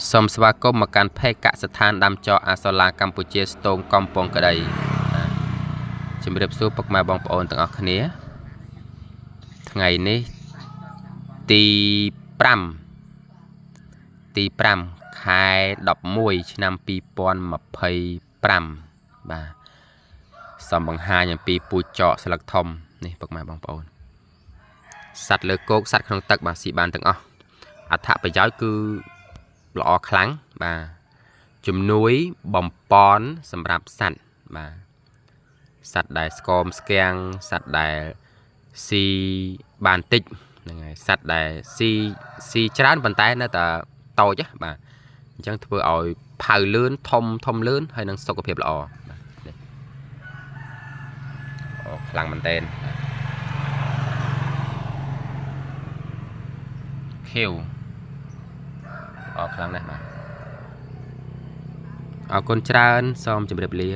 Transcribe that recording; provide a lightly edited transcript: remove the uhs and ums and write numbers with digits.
សូមស្វាគមន៍មកកាន់ភេកកសិដ្ឋានដាំចអាសាឡាកម្ពុជាស្ទងកំពង់ក្ដីជំរាបសួរពុកម៉ែបងប្អូនទាំងអស់គ្នាថ្ងៃនេះទី5 ខែ11ឆ្នាំ2025បាទសំបង្ហាញអំពីពូជចកស្លឹកធំនេះពុកម៉ែបងប្អូនសត្វលើគោកសត្វក្នុងទឹកបាទស៊ីបានទាំងអស់អត្ថប្រយោជន៍គឺល្អខ្លាំងបាទជំនួយបំពន់សម្រាប់សត្វបាទសត្វដែលស្គមស្គាំងសត្វដែលស៊ីបានតិចហ្នឹងហើយសត្វដែលស៊ីច្រើនប៉ុន្តែនៅតែតូចបាទអញ្ចឹងធ្វើឲ្យផៅលឿនធំលឿនហើយនឹងសុខភាពល្អបាទអូខ្លាំងមែនតើខៀវអរខ្លាំងណាស់បាទអរគុណច្រើនសូមជម្រាបលា